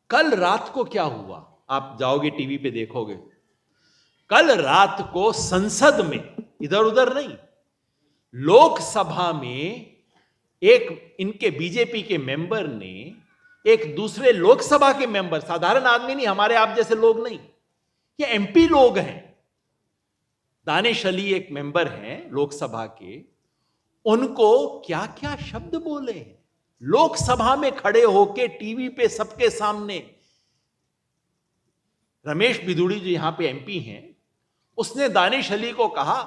कल रात को क्या हुआ, आप जाओगे टीवी पे देखोगे। कल रात को संसद में, इधर उधर नहीं, लोकसभा में एक इनके बीजेपी के मेंबर ने एक दूसरे लोकसभा के मेंबर, साधारण आदमी नहीं, हमारे आप जैसे लोग नहीं, ये एमपी लोग हैं, दानिश अली एक मेंबर हैं लोकसभा के, उनको क्या क्या शब्द बोले हैं लोकसभा में खड़े होके टीवी पे सबके सामने। रमेश बिधूड़ी जो यहां पे एमपी हैं, उसने दानिश अली को कहा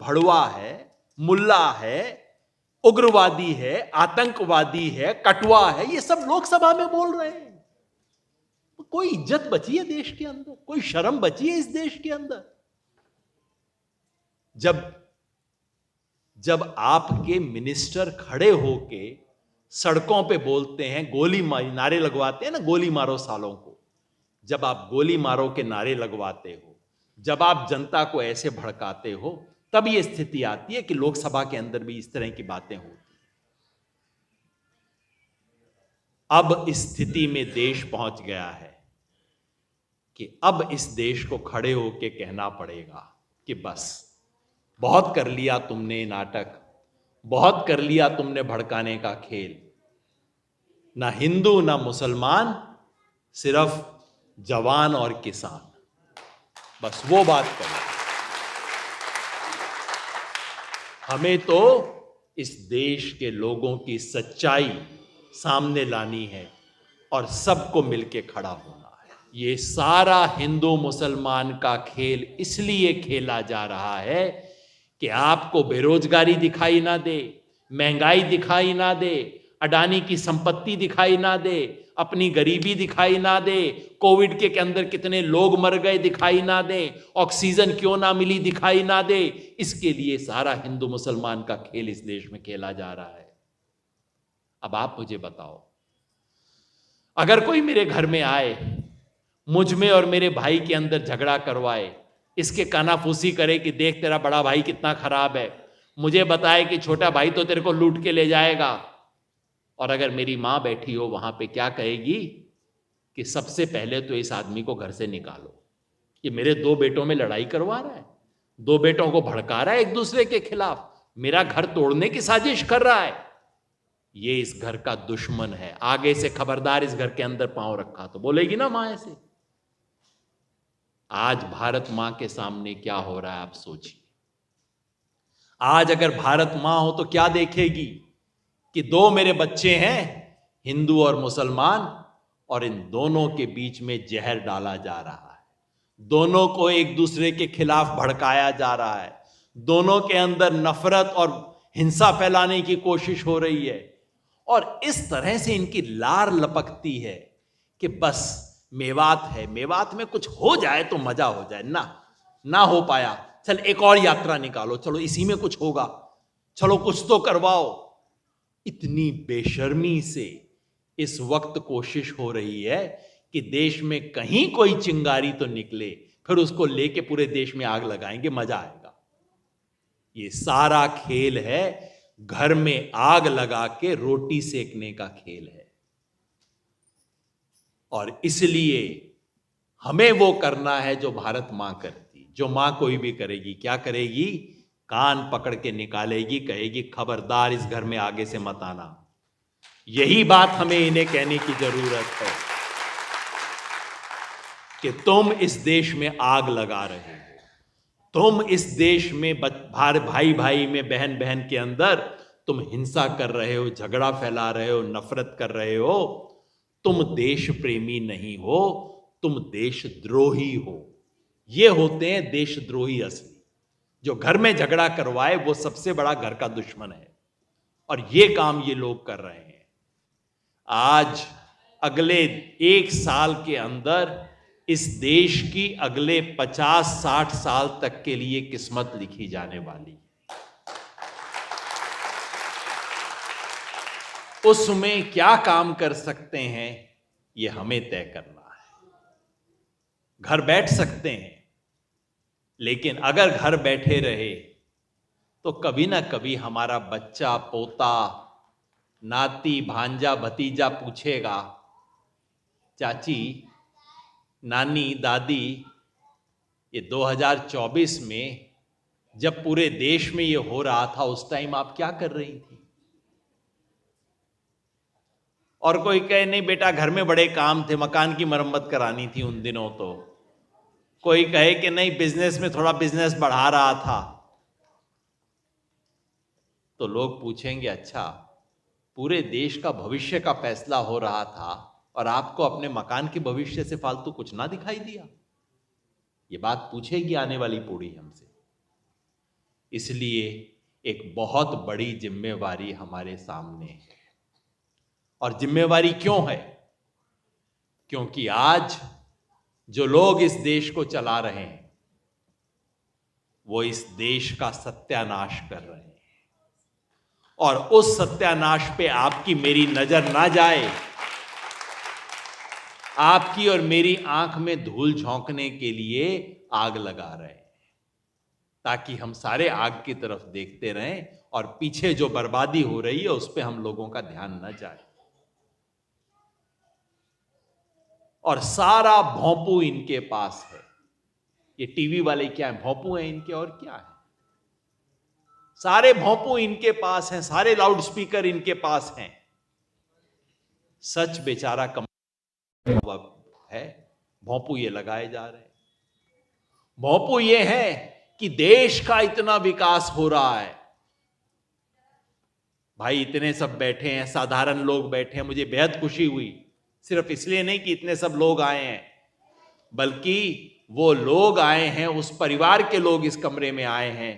भड़वा है, मुल्ला है, उग्रवादी है, आतंकवादी है, कटवा है, ये सब लोकसभा में बोल रहे हैं। कोई इज्जत बची है देश के अंदर? कोई शर्म बची है इस देश के अंदर? जब आपके मिनिस्टर खड़े होके सड़कों पे बोलते हैं, गोली नारे लगवाते हैं ना, गोली मारो सालों को, जब आप गोली मारो के नारे लगवाते हो, जब आप जनता को ऐसे भड़काते हो, तब यह स्थिति आती है कि लोकसभा के अंदर भी इस तरह की बातें होती। अब इस स्थिति में देश पहुंच गया है कि अब इस देश को खड़े होके कहना पड़ेगा कि बस बहुत कर लिया तुमने नाटक, बहुत कर लिया तुमने भड़काने का खेल। ना हिंदू ना मुसलमान, सिर्फ जवान और किसान, बस वो बात करें। हमें तो इस देश के लोगों की सच्चाई सामने लानी है और सबको मिलके खड़ा होना है। ये सारा हिंदू मुसलमान का खेल इसलिए खेला जा रहा है कि आपको बेरोजगारी दिखाई ना दे, महंगाई दिखाई ना दे, अडानी की संपत्ति दिखाई ना दे, अपनी गरीबी दिखाई ना दे, कोविड के अंदर कितने लोग मर गए दिखाई ना दे, ऑक्सीजन क्यों ना मिली दिखाई ना दे। इसके लिए सारा हिंदू मुसलमान का खेल इस देश में खेला जा रहा है। अब आप मुझे बताओ, अगर कोई मेरे घर में आए, मुझ में और मेरे भाई के अंदर झगड़ा करवाए, इसके कानाफूसी करे कि देख तेरा बड़ा भाई कितना खराब है, मुझे बताए कि छोटा भाई तो तेरे को लूट के ले जाएगा, और अगर मेरी मां बैठी हो वहां पे, क्या कहेगी कि सबसे पहले तो इस आदमी को घर से निकालो, ये मेरे दो बेटों में लड़ाई करवा रहा है, दो बेटों को भड़का रहा है एक दूसरे के खिलाफ, मेरा घर तोड़ने की साजिश कर रहा है, ये इस घर का दुश्मन है, आगे से खबरदार इस घर के अंदर पांव रखा तो बोलेगी ना मां ऐसे। आज भारत मां के सामने क्या हो रहा है आप सोचिए। आज अगर भारत मां हो तो क्या देखेगी कि दो मेरे बच्चे हैं, हिंदू और मुसलमान, और इन दोनों के बीच में जहर डाला जा रहा है, दोनों को एक दूसरे के खिलाफ भड़काया जा रहा है, दोनों के अंदर नफरत और हिंसा फैलाने की कोशिश हो रही है, और इस तरह से इनकी लार लपकती है कि बस मेवात है, मेवात में कुछ हो जाए तो मजा हो जाए, ना हो पाया, चल एक और यात्रा निकालो, चलो इसी में कुछ होगा, चलो कुछ तो करवाओ। इतनी बेशर्मी से इस वक्त कोशिश हो रही है कि देश में कहीं कोई चिंगारी तो निकले, फिर उसको लेके पूरे देश में आग लगाएंगे, मजा आएगा। ये सारा खेल है घर में आग लगा के रोटी सेकने का खेल है, और इसलिए हमें वो करना है जो भारत मां करती, जो मां कोई भी करेगी। क्या करेगी? कान पकड़ के निकालेगी, कहेगी खबरदार इस घर में आगे से मत आना। यही बात हमें इन्हें कहने की जरूरत है कि तुम इस देश में आग लगा रहे हो, तुम इस देश में भाई भाई में, बहन बहन के अंदर तुम हिंसा कर रहे हो, झगड़ा फैला रहे हो, नफरत कर रहे हो। तुम देश प्रेमी नहीं हो, तुम देशद्रोही हो। ये होते हैं देशद्रोही असली। जो घर में झगड़ा करवाए वो सबसे बड़ा घर का दुश्मन है, और ये काम ये लोग कर रहे हैं। आज अगले 1 साल के अंदर इस देश की अगले 50-60 साल तक के लिए किस्मत लिखी जाने वाली है। उसमें क्या काम कर सकते हैं ये हमें तय करना है। घर बैठ सकते हैं, लेकिन अगर घर बैठे रहे तो कभी ना कभी हमारा बच्चा, पोता, नाती, भांजा, भतीजा पूछेगा चाची, नानी, दादी, ये 2024 में जब पूरे देश में ये हो रहा था, उस टाइम आप क्या कर रही थी? और कोई कहे नहीं बेटा घर में बड़े काम थे, मकान की मरम्मत करानी थी उन दिनों। तो कोई कहे कि नहीं बिजनेस में थोड़ा बिजनेस बढ़ा रहा था। तो लोग पूछेंगे अच्छा, पूरे देश का भविष्य का फैसला हो रहा था और आपको अपने मकान के भविष्य से फालतू कुछ ना दिखाई दिया? ये बात पूछेगी आने वाली पीढ़ी हमसे। इसलिए एक बहुत बड़ी जिम्मेवारी हमारे सामने है। और जिम्मेवारी क्यों है? क्योंकि आज जो लोग इस देश को चला रहे हैं वो इस देश का सत्यानाश कर रहे हैं। और उस सत्यानाश पे आपकी मेरी नजर ना जाए, आपकी और मेरी आंख में धूल झोंकने के लिए आग लगा रहे हैं, ताकि हम सारे आग की तरफ देखते रहें और पीछे जो बर्बादी हो रही है उस पे हम लोगों का ध्यान न जाए। और सारा भोंपू इनके पास है। ये टीवी वाले क्या है? भोंपू हैं इनके, और क्या है? सारे भोंपू इनके पास हैं, सारे लाउड स्पीकर इनके पास हैं। सच बेचारा कम है, भोंपू ये लगाए जा रहे हैं। भोंपू ये है कि देश का इतना विकास हो रहा है। भाई इतने सब बैठे हैं, साधारण लोग बैठे हैं, मुझे बेहद खुशी हुई। सिर्फ इसलिए नहीं कि इतने सब लोग आए हैं, बल्कि वो लोग आए हैं, उस परिवार के लोग इस कमरे में आए हैं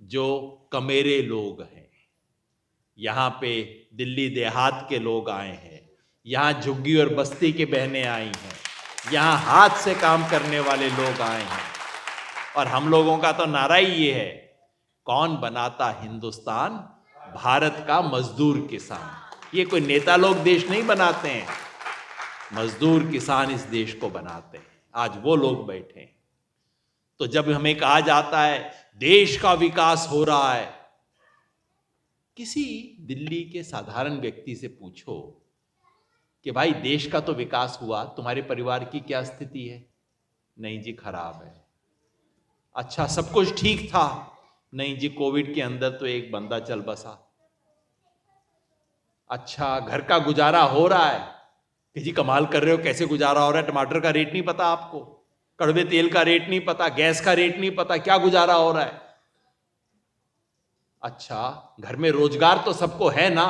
जो कमेरे लोग हैं। यहां पे दिल्ली देहात के लोग आए हैं, यहां झुग्गी और बस्ती के बहनें आई हैं, यहां हाथ से काम करने वाले लोग आए हैं। और हम लोगों का तो नारा ही ये है, कौन बनाता हिंदुस्तान? भारत का मजदूर किसान। ये कोई नेता लोग देश नहीं बनाते हैं, मजदूर किसान इस देश को बनाते हैं। आज वो लोग बैठे हैं। तो जब हमें कहा जाता है देश का विकास हो रहा है, किसी दिल्ली के साधारण व्यक्ति से पूछो कि भाई देश का तो विकास हुआ, तुम्हारे परिवार की क्या स्थिति है? नहीं जी खराब है। अच्छा सब कुछ ठीक था? नहीं जी कोविड के अंदर तो एक बंदा चल बसा। अच्छा घर का गुजारा हो रहा है? कि जी कमाल कर रहे हो, कैसे गुजारा हो रहा है? टमाटर का रेट नहीं पता आपको, कड़वे तेल का रेट नहीं पता, गैस का रेट नहीं पता, क्या गुजारा हो रहा है? अच्छा घर में रोजगार तो सबको है ना?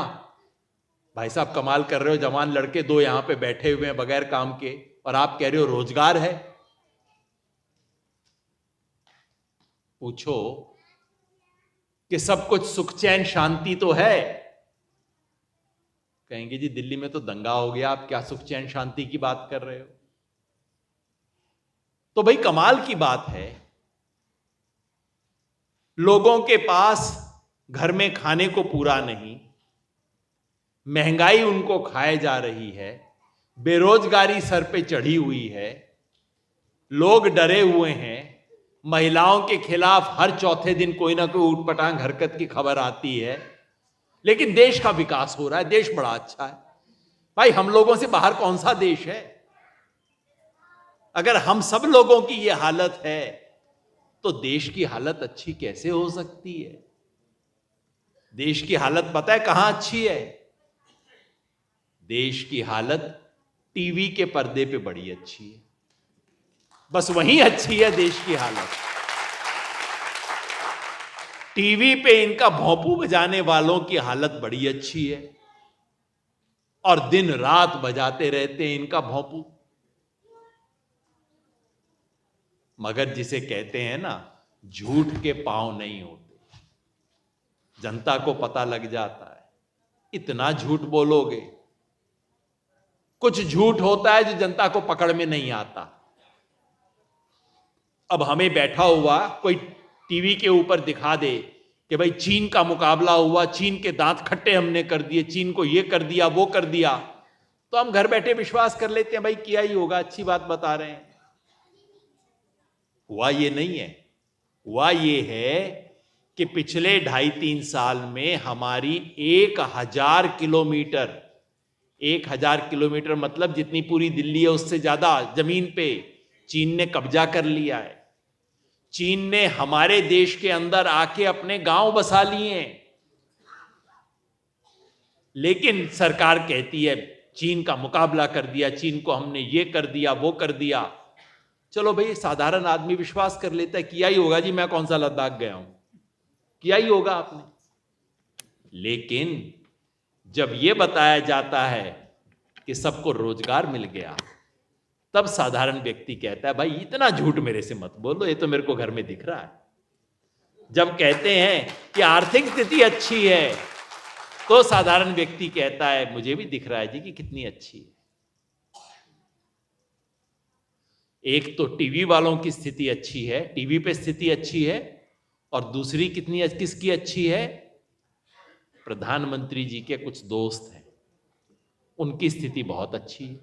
भाई साहब कमाल कर रहे हो, जवान लड़के दो यहां पे बैठे हुए हैं बगैर काम के, और आप कह रहे हो रोजगार है। पूछो कि सब कुछ सुख चैन शांति तो है? कहेंगे जी दिल्ली में तो दंगा हो गया, आप क्या सुख चैन शांति की बात कर रहे हो? तो भाई कमाल की बात है, लोगों के पास घर में खाने को पूरा नहीं, महंगाई उनको खाए जा रही है, बेरोजगारी सर पे चढ़ी हुई है, लोग डरे हुए हैं, महिलाओं के खिलाफ हर चौथे दिन कोई ना कोई ऊटपटांग हरकत की खबर आती है, लेकिन देश का विकास हो रहा है, देश बड़ा अच्छा है। भाई हम लोगों से बाहर कौन सा देश है? अगर हम सब लोगों की यह हालत है तो देश की हालत अच्छी कैसे हो सकती है? देश की हालत पता है कहां अच्छी है? देश की हालत टीवी के पर्दे पे बड़ी अच्छी है, बस वहीं अच्छी है देश की हालत। टीवी पे इनका भोंपू बजाने वालों की हालत बड़ी अच्छी है, और दिन रात बजाते रहते हैं इनका भोंपू। मगर जिसे कहते हैं ना झूठ के पांव नहीं होते, जनता को पता लग जाता है। इतना झूठ बोलोगे, कुछ झूठ होता है जो जनता को पकड़ में नहीं आता। अब हमें बैठा हुआ कोई टीवी के ऊपर दिखा दे कि भाई चीन का मुकाबला हुआ, चीन के दांत खट्टे हमने कर दिए, चीन को ये कर दिया वो कर दिया, तो हम घर बैठे विश्वास कर लेते हैं भाई किया ही होगा, अच्छी बात बता रहे हैं। हुआ ये नहीं है, हुआ ये है कि पिछले 2.5-3 साल में हमारी 1000 किलोमीटर 1,000 किलोमीटर मतलब जितनी पूरी दिल्ली है उससे ज्यादा जमीन पे चीन ने कब्जा कर लिया है। चीन ने हमारे देश के अंदर आके अपने गांव बसा लिए हैं। लेकिन सरकार कहती है चीन का मुकाबला कर दिया, चीन को हमने ये कर दिया वो कर दिया। चलो भाई, साधारण आदमी विश्वास कर लेता है किया ही होगा जी, मैं कौन सा लद्दाख गया हूं, किया ही होगा आपने। लेकिन जब यह बताया जाता है कि सबको रोजगार मिल गया, तब साधारण व्यक्ति कहता है भाई इतना झूठ मेरे से मत बोलो, ये तो मेरे को घर में दिख रहा है। जब कहते हैं कि आर्थिक स्थिति अच्छी है, तो साधारण व्यक्ति कहता है मुझे भी दिख रहा है जी कि कितनी अच्छी है। एक तो टीवी वालों की स्थिति अच्छी है, टीवी पे स्थिति अच्छी है, और दूसरी किसकी अच्छी है? प्रधानमंत्री जी के कुछ दोस्त हैं, उनकी स्थिति बहुत अच्छी है।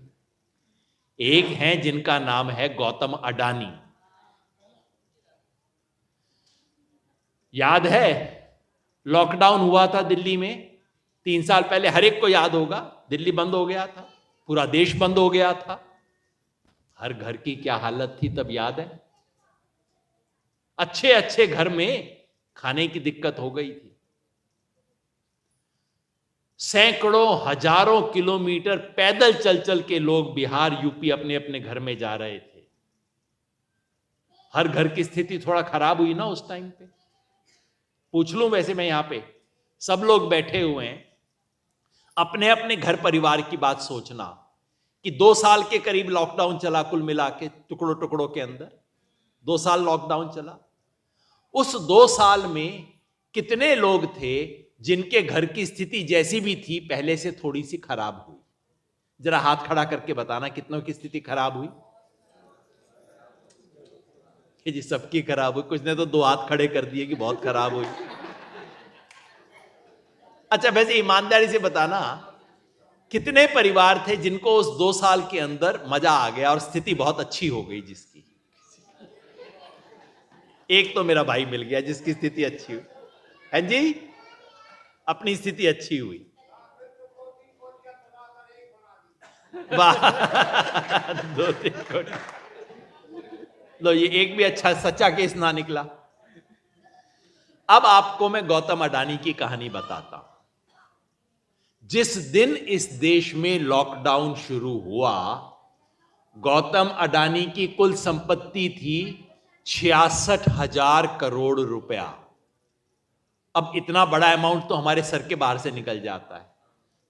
एक हैं जिनका नाम है गौतम अडानी। याद है लॉकडाउन हुआ था दिल्ली में 3 साल पहले, हर एक को याद होगा, दिल्ली बंद हो गया था, पूरा देश बंद हो गया था। हर घर की क्या हालत थी तब याद है? अच्छे अच्छे घर में खाने की दिक्कत हो गई थी। सैकड़ों हजारों किलोमीटर पैदल चल चल के लोग बिहार यूपी अपने अपने घर में जा रहे थे। हर घर की स्थिति थोड़ा खराब हुई ना उस टाइम पे। पूछ लूं, वैसे मैं यहां पे सब लोग बैठे हुए हैं, अपने अपने घर परिवार की बात सोचना कि 2 साल के करीब लॉकडाउन चला, कुल मिला के टुकड़ों टुकड़ों के अंदर 2 साल लॉकडाउन चला। उस 2 साल में कितने लोग थे जिनके घर की स्थिति जैसी भी थी पहले से थोड़ी सी खराब हुई? जरा हाथ खड़ा करके बताना कितनों की स्थिति खराब हुई? कि जी सबकी खराब हुई, कुछ ने तो 2 हाथ खड़े कर दिए कि बहुत खराब हुई। अच्छा, वैसे ईमानदारी से बताना कितने परिवार थे जिनको उस 2 साल के अंदर मजा आ गया और स्थिति बहुत अच्छी हो गई जिसकी? एक तो मेरा भाई मिल गया जिसकी स्थिति अच्छी हुई है जी, अपनी स्थिति अच्छी हुई। वाह 2-3 कोटी। लो, ये एक भी अच्छा सच्चा केस ना निकला। अब आपको मैं गौतम अडानी की कहानी बताता हूं। जिस दिन इस देश में लॉकडाउन शुरू हुआ, गौतम अडानी की कुल संपत्ति थी 66,000 करोड़ रुपया। अब इतना बड़ा अमाउंट तो हमारे सर के बाहर से निकल जाता है,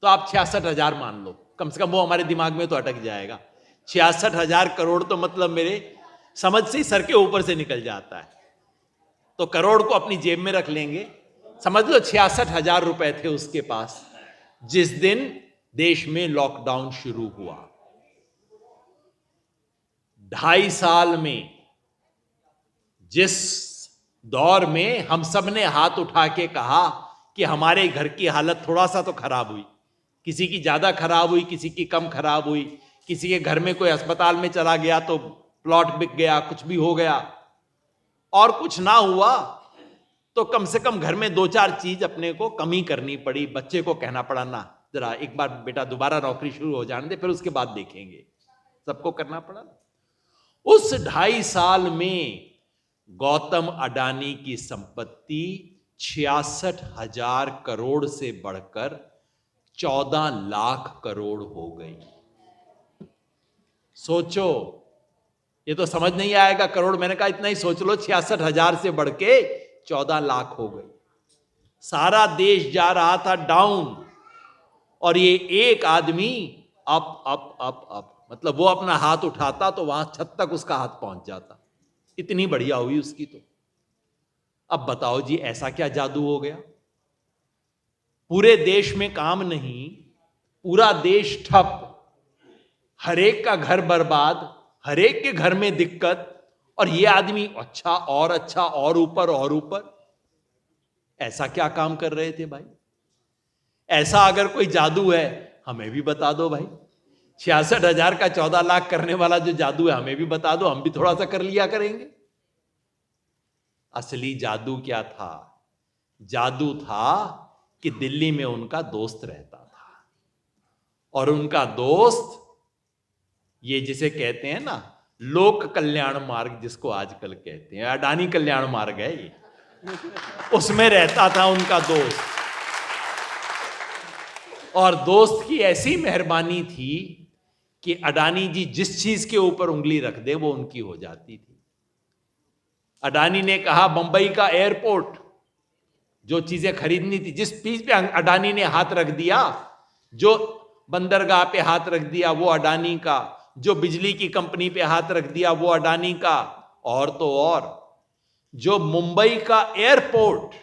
तो आप 66,000 मान लो, कम से कम वो हमारे दिमाग में तो अटक जाएगा। 66,000 करोड़ तो मतलब मेरे समझ से सर के ऊपर से निकल जाता है, तो करोड़ को अपनी जेब में रख लेंगे। समझ लो 66,000 रुपए थे उसके पास जिस दिन देश में लॉकडाउन शुरू हुआ। 2.5 साल में, जिस दौर में हम सब ने हाथ उठा के कहा कि हमारे घर की हालत थोड़ा सा तो खराब हुई, किसी की ज्यादा खराब हुई, किसी की कम खराब हुई, किसी के घर में कोई अस्पताल में चला गया तो प्लॉट बिक गया, कुछ भी हो गया, और कुछ ना हुआ तो कम से कम घर में 2-4 चीज अपने को कमी करनी पड़ी। बच्चे को कहना पड़ा ना जरा एक बार बेटा दोबारा नौकरी शुरू हो जाने दे, फिर उसके बाद देखेंगे, सबको करना पड़ा। उस 2.5 साल में गौतम अडानी की संपत्ति 66,000 करोड़ से बढ़कर 14 लाख करोड़ हो गई। सोचो, ये तो समझ नहीं आएगा करोड़, मैंने कहा इतना ही सोच लो, 66,000 से बढ़ के 14 लाख हो गई। सारा देश जा रहा था डाउन और ये एक आदमी अप अप अप अप, मतलब वो अपना हाथ उठाता तो वहां छत तक उसका हाथ पहुंच जाता। इतनी बढ़िया हुई उसकी तो। अब बताओ जी, ऐसा क्या जादू हो गया? पूरे देश में काम नहीं, पूरा देश ठप, हरेक का घर बर्बाद, हरेक के घर में दिक्कत, और ये आदमी अच्छा और ऊपर और ऊपर। ऐसा क्या काम कर रहे थे भाई? ऐसा अगर कोई जादू है हमें भी बता दो भाई। 66,000 का 14 लाख करने वाला जो जादू है हमें भी बता दो, हम भी थोड़ा सा कर लिया करेंगे। असली जादू क्या था? जादू था कि दिल्ली में उनका दोस्त रहता था, और उनका दोस्त, ये जिसे कहते हैं ना लोक कल्याण मार्ग, जिसको आजकल कहते हैं अडानी कल्याण मार्ग है ये, उसमें रहता था उनका दोस्त। और दोस्त की ऐसी मेहरबानी थी कि अडानी जी जिस चीज के ऊपर उंगली रख दे वो उनकी हो जाती थी। अडानी ने कहा बंबई का एयरपोर्ट, जो चीजें खरीदनी थी, जिस चीज पे अडानी ने हाथ रख दिया, जो बंदरगाह पे हाथ रख दिया वो अडानी का, जो बिजली की कंपनी पे हाथ रख दिया वो अडानी का, और तो और जो मुंबई का एयरपोर्ट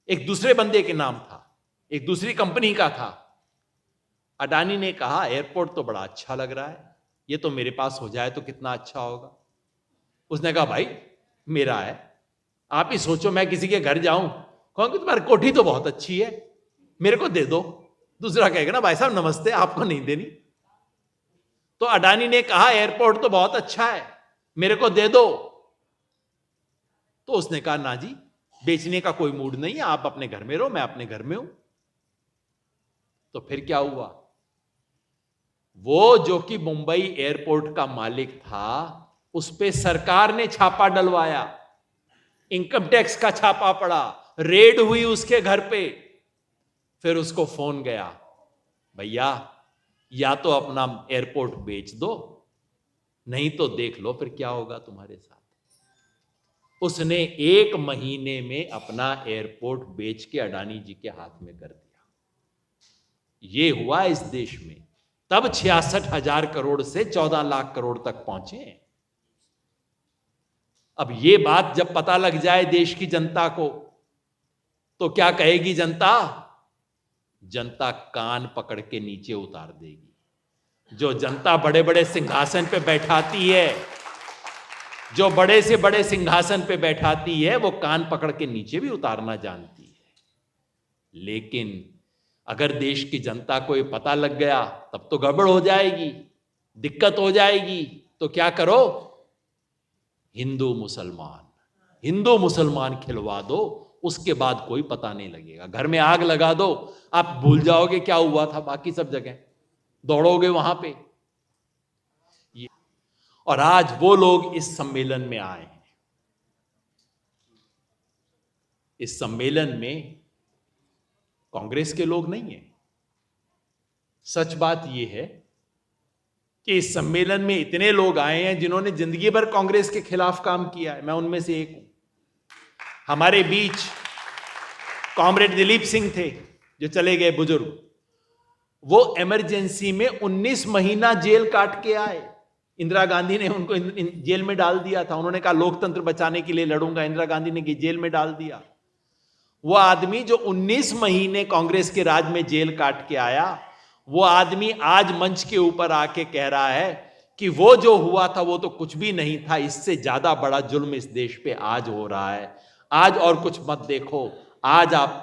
एक दूसरे बंदे के नाम था, एक दूसरी कंपनी का था। अडानी ने कहा एयरपोर्ट तो बड़ा अच्छा लग रहा है, ये तो मेरे पास हो जाए तो कितना अच्छा होगा। उसने कहा भाई मेरा है, आप ही सोचो मैं किसी के घर जाऊं, कहूंगी तुम्हारी कोठी तो बहुत अच्छी है, मेरे को दे दो। दूसरा कहेगा ना भाई साहब नमस्ते, आपको नहीं देनी। तो अडानी ने कहा एयरपोर्ट तो बहुत अच्छा है, मेरे को दे दो। तो उसने कहा ना जी, बेचने का कोई मूड नहीं है, आप अपने घर में रहो, मैं अपने घर में हूं। तो फिर क्या हुआ, वो जो कि मुंबई एयरपोर्ट का मालिक था, उस पे सरकार ने छापा डलवाया, इनकम टैक्स का छापा पड़ा, रेड हुई उसके घर पे। फिर उसको फोन गया, भैया या तो अपना एयरपोर्ट बेच दो, नहीं तो देख लो फिर क्या होगा तुम्हारे साथ। उसने 1 महीने में अपना एयरपोर्ट बेच के अडानी जी के हाथ में कर दिया। ये हुआ इस देश में, तब 66,000 करोड़ से 14 लाख करोड़ तक पहुंचे। अब ये बात जब पता लग जाए देश की जनता को, तो क्या कहेगी जनता? जनता कान पकड़ के नीचे उतार देगी। जो जनता बड़े बड़े सिंहासन पे बैठाती है, जो बड़े से बड़े सिंहासन पे बैठाती है, वो कान पकड़ के नीचे भी उतारना जानती है। लेकिन अगर देश की जनता को ये पता लग गया, तब तो गड़बड़ हो जाएगी, दिक्कत हो जाएगी। तो क्या करो, हिंदू मुसलमान खिलवा दो, उसके बाद कोई पता नहीं लगेगा। घर में आग लगा दो, आप भूल जाओगे क्या हुआ था, बाकी सब जगह दौड़ोगे वहां पे। और आज वो लोग इस सम्मेलन में आए हैं। इस सम्मेलन में कांग्रेस के लोग नहीं हैं। सच बात यह है कि इस सम्मेलन में इतने लोग आए हैं जिन्होंने जिंदगी भर कांग्रेस के खिलाफ काम किया है। मैं उनमें से एक हूं। हमारे बीच कॉमरेड दिलीप सिंह थे, जो चले गए बुजुर्ग। वो इमरजेंसी में 19 महीना जेल काट के आए। इंदिरा गांधी ने उनको जेल में डाल दिया था। उन्होंने कहा लोकतंत्र बचाने के लिए लड़ूंगा, इंदिरा गांधी ने जेल में डाल दिया। वो आदमी जो 19 महीने कांग्रेस के राज में जेल काट के आया, वो आदमी आज मंच के ऊपर आके कह रहा है कि वो जो हुआ था वो तो कुछ भी नहीं था, इससे ज्यादा बड़ा जुल्म इस देश पे आज हो रहा है। आज और कुछ मत देखो, आज आप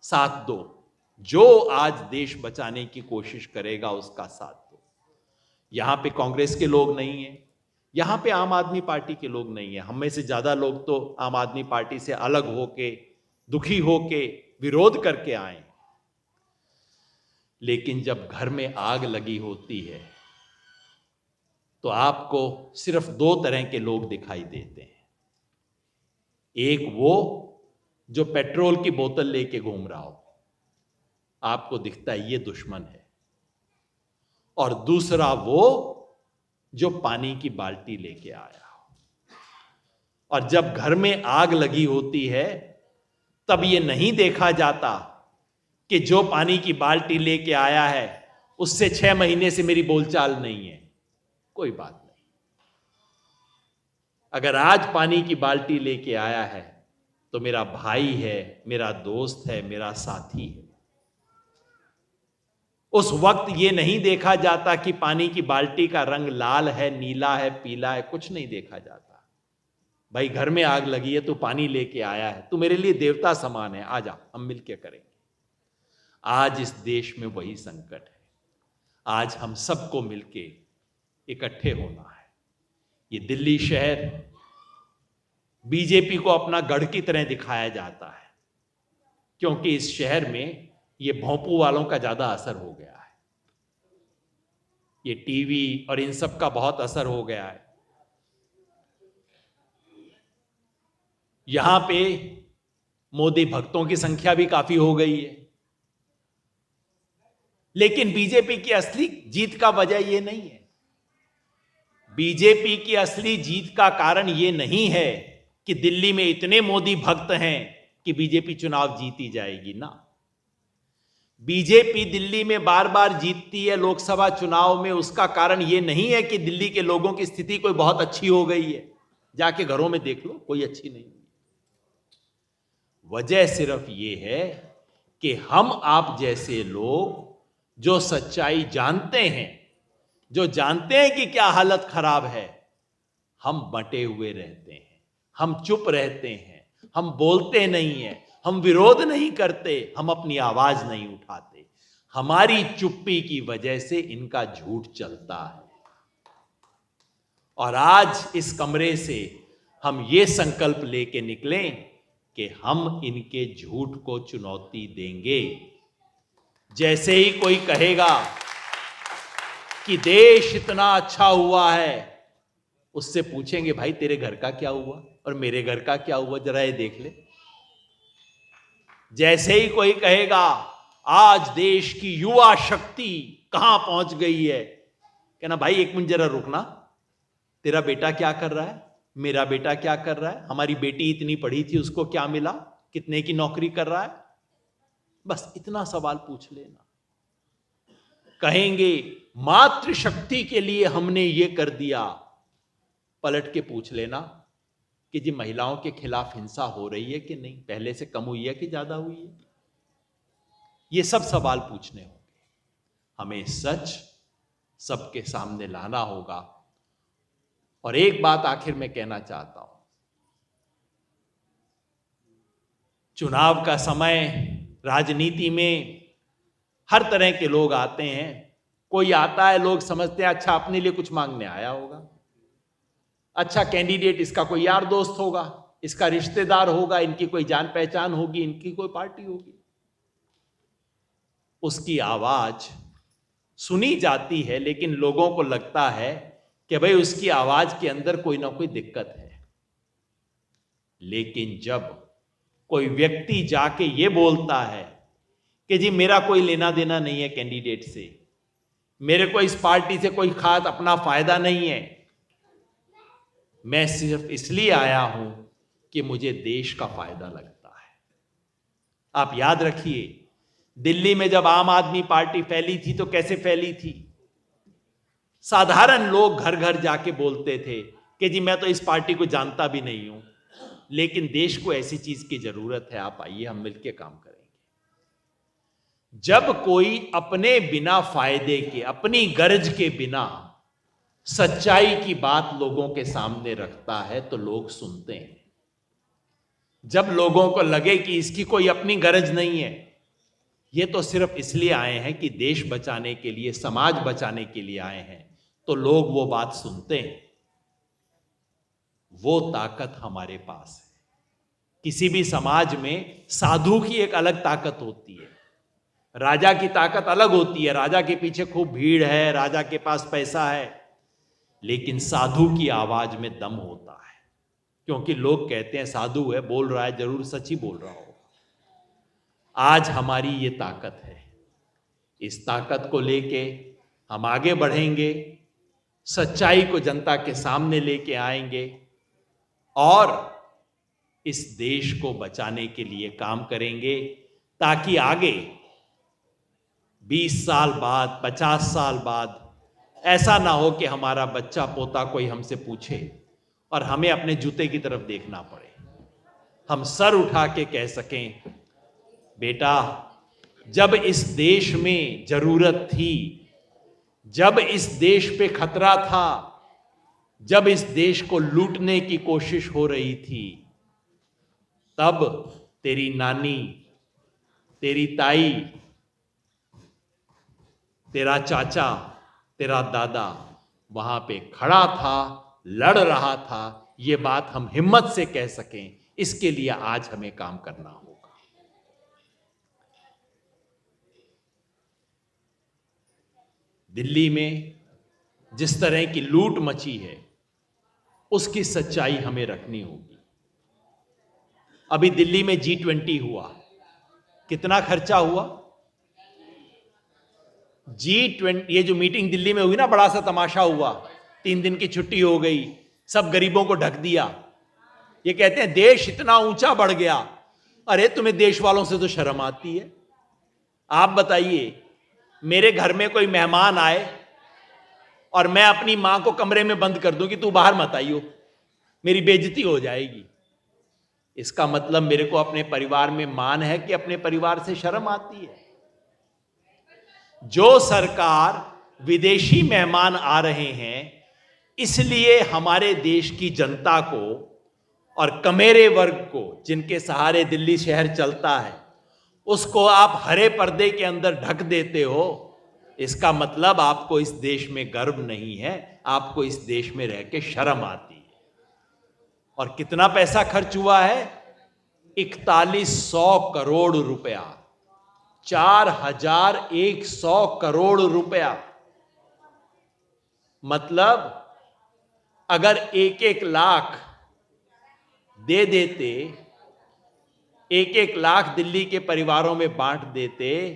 साथ दो, जो आज देश बचाने की कोशिश करेगा उसका साथ दो। यहां पे कांग्रेस के लोग नहीं है, यहां पे आम आदमी पार्टी के लोग नहीं है। हम में से ज्यादा लोग तो आम आदमी पार्टी से अलग होके, दुखी होके, विरोध करके आए। लेकिन जब घर में आग लगी होती है तो आपको सिर्फ 2 तरह के लोग दिखाई देते हैं। एक वो जो पेट्रोल की बोतल लेके घूम रहा हो, आपको दिखता है ये दुश्मन है। और दूसरा वो जो पानी की बाल्टी लेके आया हो। और जब घर में आग लगी होती है तब ये नहीं देखा जाता कि जो पानी की बाल्टी लेके आया है उससे 6 महीने से मेरी बोलचाल नहीं है। कोई बात नहीं, अगर आज पानी की बाल्टी लेके आया है तो मेरा भाई है, मेरा दोस्त है, मेरा साथी है। उस वक्त ये नहीं देखा जाता कि पानी की बाल्टी का रंग लाल है, नीला है, पीला है, कुछ नहीं देखा जाता। भाई घर में आग लगी है, तू पानी लेके आया है, तू मेरे लिए देवता समान है, आजा हम मिलके करेंगे। आज इस देश में वही संकट है। आज हम सबको मिलके इकट्ठे होना है। ये दिल्ली शहर बीजेपी को अपना गढ़ की तरह दिखाया जाता है, क्योंकि इस शहर में ये भोंपू वालों का ज्यादा असर हो गया है। ये टीवी और इन सब का बहुत असर हो गया है। यहां पे मोदी भक्तों की संख्या भी काफी हो गई है, लेकिन बीजेपी की असली जीत का वजह यह नहीं है। बीजेपी की असली जीत का कारण यह नहीं है कि दिल्ली में इतने मोदी भक्त हैं कि बीजेपी चुनाव जीती जाएगी ना। बीजेपी दिल्ली में बार बार जीतती है लोकसभा चुनाव में, उसका कारण यह नहीं है कि दिल्ली के लोगों की स्थिति कोई बहुत अच्छी हो गई है। जाके घरों में देख लो, कोई अच्छी नहीं। वजह सिर्फ ये है कि हम आप जैसे लोग जो सच्चाई जानते हैं, जो जानते हैं कि क्या हालत खराब है, हम बंटे हुए रहते हैं, हम चुप रहते हैं, हम बोलते नहीं हैं, हम विरोध नहीं करते, हम अपनी आवाज नहीं उठाते। हमारी चुप्पी की वजह से इनका झूठ चलता है। और आज इस कमरे से हम ये संकल्प लेके निकलें कि हम इनके झूठ को चुनौती देंगे। जैसे ही कोई कहेगा कि देश इतना अच्छा हुआ है, उससे पूछेंगे भाई तेरे घर का क्या हुआ और मेरे घर का क्या हुआ, जरा ये देख ले। जैसे ही कोई कहेगा आज देश की युवा शक्ति कहां पहुंच गई है, कहना भाई एक मिनट जरा रुकना, तेरा बेटा क्या कर रहा है, मेरा बेटा क्या कर रहा है, हमारी बेटी इतनी पढ़ी थी उसको क्या मिला, कितने की नौकरी कर रहा है, बस इतना सवाल पूछ लेना। कहेंगे मातृशक्ति के लिए हमने ये कर दिया, पलट के पूछ लेना कि जी महिलाओं के खिलाफ हिंसा हो रही है कि नहीं, पहले से कम हुई है कि ज्यादा हुई है। ये सब सवाल पूछने होंगे। हमें सच सबके सामने लाना होगा। और एक बात आखिर में कहना चाहता हूं, चुनाव का समय, राजनीति में हर तरह के लोग आते हैं। कोई आता है, लोग समझते हैं अच्छा अपने लिए कुछ मांगने आया होगा, अच्छा कैंडिडेट इसका कोई यार दोस्त होगा, इसका रिश्तेदार होगा, इनकी कोई जान पहचान होगी, इनकी कोई पार्टी होगी। उसकी आवाज सुनी जाती है, लेकिन लोगों को लगता है कि भाई उसकी आवाज के अंदर कोई ना कोई दिक्कत है। लेकिन जब कोई व्यक्ति जाके ये बोलता है कि जी मेरा कोई लेना देना नहीं है कैंडिडेट से, मेरे को इस पार्टी से कोई खास अपना फायदा नहीं है, मैं सिर्फ इसलिए आया हूं कि मुझे देश का फायदा लगता है। आप याद रखिए, दिल्ली में जब आम आदमी पार्टी फैली थी तो कैसे फैली थी? साधारण लोग घर घर जाके बोलते थे कि जी मैं तो इस पार्टी को जानता भी नहीं हूं, लेकिन देश को ऐसी चीज की जरूरत है, आप आइए हम मिलकर काम करेंगे। जब कोई अपने बिना फायदे के, अपनी गर्ज के बिना सच्चाई की बात लोगों के सामने रखता है तो लोग सुनते हैं। जब लोगों को लगे कि इसकी कोई अपनी गरज नहीं है, ये तो सिर्फ इसलिए आए हैं कि देश बचाने के लिए, समाज बचाने के लिए आए हैं, तो लोग वो बात सुनते हैं। वो ताकत हमारे पास है। किसी भी समाज में साधु की एक अलग ताकत होती है, राजा की ताकत अलग होती है। राजा के पीछे खूब भीड़ है, राजा के पास पैसा है, लेकिन साधु की आवाज में दम होता है, क्योंकि लोग कहते हैं साधु है, बोल रहा है, जरूर सच ही बोल रहा हो। आज हमारी ये ताकत है, इस ताकत को लेके हम आगे बढ़ेंगे, सच्चाई को जनता के सामने लेके आएंगे और इस देश को बचाने के लिए काम करेंगे, ताकि आगे 20 साल बाद, 50 साल बाद ऐसा ना हो कि हमारा बच्चा पोता कोई हमसे पूछे और हमें अपने जूते की तरफ देखना पड़े। हम सर उठा के कह सकें, बेटा जब इस देश में जरूरत थी, जब इस देश पे खतरा था, जब इस देश को लूटने की कोशिश हो रही थी, तब तेरी नानी, तेरी ताई, तेरा चाचा, तेरा दादा वहां पे खड़ा था, लड़ रहा था। ये बात हम हिम्मत से कह सकें, इसके लिए आज हमें काम करना होगा। दिल्ली में जिस तरह की लूट मची है, उसकी सच्चाई हमें रखनी होगी। अभी दिल्ली में G20 हुआ, कितना खर्चा हुआ? G20, ये जो मीटिंग दिल्ली में हुई ना, बड़ा सा तमाशा हुआ, 3 दिन की छुट्टी हो गई, सब गरीबों को ढक दिया। ये कहते हैं देश इतना ऊंचा बढ़ गया। अरे तुम्हें देश वालों से तो शर्म आती है? आप बताइए, मेरे घर में कोई मेहमान आए और मैं अपनी मां को कमरे में बंद कर दूं कि तू बाहर मत आइयो, मेरी बेइज्जती हो जाएगी। इसका मतलब मेरे को अपने परिवार में मान है कि अपने परिवार से शर्म आती है? जो सरकार विदेशी मेहमान आ रहे हैं, इसलिए हमारे देश की जनता को और कमेरे वर्ग को, जिनके सहारे दिल्ली शहर चलता है, उसको आप हरे पर्दे के अंदर ढक देते हो। इसका मतलब आपको इस देश में गर्व नहीं है, आपको इस देश में रह के शर्म आती है। और कितना पैसा खर्च हुआ है? 4100 करोड़ रुपया, 4100 करोड़ रुपया। मतलब अगर 1-1 लाख दे देते, 1-1 लाख दिल्ली के परिवारों में बांट देते,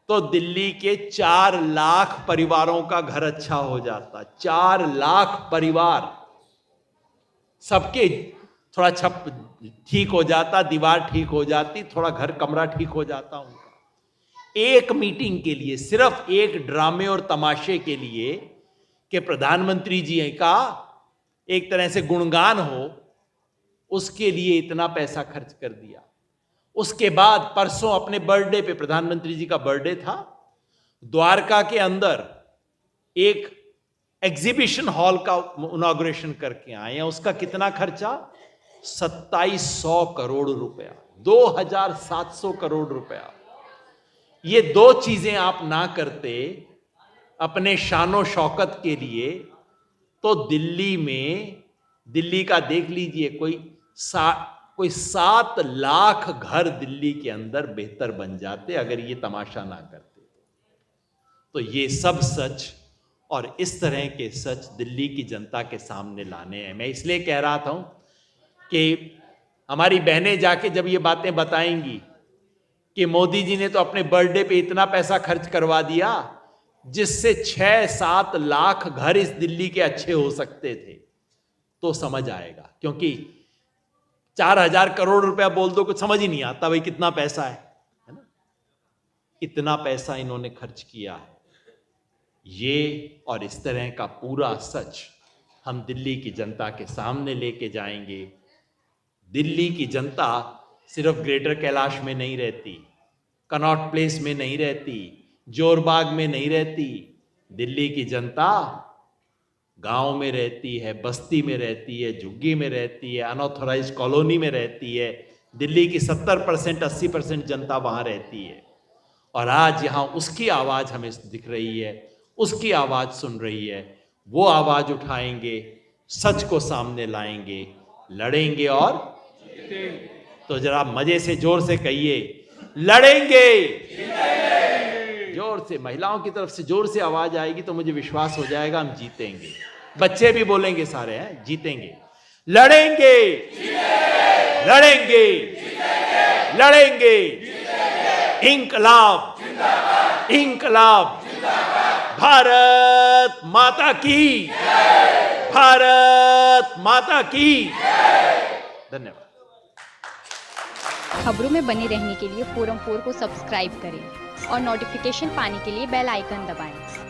तो दिल्ली के 4 लाख परिवारों का घर अच्छा हो जाता। 4 लाख परिवार, सबके थोड़ा छप ठीक हो जाता, दीवार ठीक हो जाती, थोड़ा घर कमरा ठीक हो जाता उनका। एक मीटिंग के लिए, सिर्फ एक ड्रामे और तमाशे के लिए कि प्रधानमंत्री जी का एक तरह से गुणगान हो, उसके लिए इतना पैसा खर्च कर दिया। उसके बाद परसों अपने बर्थडे पे, प्रधानमंत्री जी का बर्थडे था, द्वारका के अंदर एक एग्जीबिशन हॉल का इनॉग्रेशन करके आए हैं। उसका कितना खर्चा? 2700 करोड़ रुपया, 2700 करोड़ रुपया। ये 2 चीजें आप ना करते अपने शानो शौकत के लिए, तो दिल्ली में, दिल्ली का देख लीजिए, कोई 7 लाख घर दिल्ली के अंदर बेहतर बन जाते अगर ये तमाशा ना करते। तो ये सब सच और इस तरह के सच दिल्ली की जनता के सामने लाने हैं। मैं इसलिए कह रहा था कि हमारी बहनें जाके जब ये बातें बताएंगी कि मोदी जी ने तो अपने बर्थडे पे इतना पैसा खर्च करवा दिया जिससे 6-7 लाख घर इस दिल्ली के अच्छे हो सकते थे, तो समझ आएगा। क्योंकि 4000 करोड़ रुपया बोल दो, कुछ समझ ही नहीं आता भाई कितना पैसा है ना? इतना पैसा इन्होंने खर्च किया है। ये और इस तरह का पूरा सच हम दिल्ली की जनता के सामने लेके जाएंगे। दिल्ली की जनता सिर्फ ग्रेटर कैलाश में नहीं रहती, कनॉट प्लेस में नहीं रहती, जोरबाग में नहीं रहती। दिल्ली की जनता गांव में रहती है, बस्ती में रहती है, झुग्गी में रहती है, अनऑथोराइज कॉलोनी में रहती है। दिल्ली की 70% 80% जनता वहां रहती है। और आज यहां उसकी आवाज हमें दिख रही है, उसकी आवाज सुन रही है। वो आवाज उठाएंगे, सच को सामने लाएंगे, लड़ेंगे और तो जरा मजे से जोर से कहिए, लड़ेंगे। जोर से, महिलाओं की तरफ से जोर से आवाज आएगी तो मुझे विश्वास हो जाएगा हम जीतेंगे। बच्चे भी बोलेंगे सारे, हैं जीतेंगे, लड़ेंगे, लड़ेंगे, लड़ेंगे। इंकलाब, इंकलाब। भारत माता की, भारत माता की। धन्यवाद। खबरों में बने रहने के लिए फोरम 4 को सब्सक्राइब करें और नोटिफिकेशन पाने के लिए बेल आइकन दबाएं।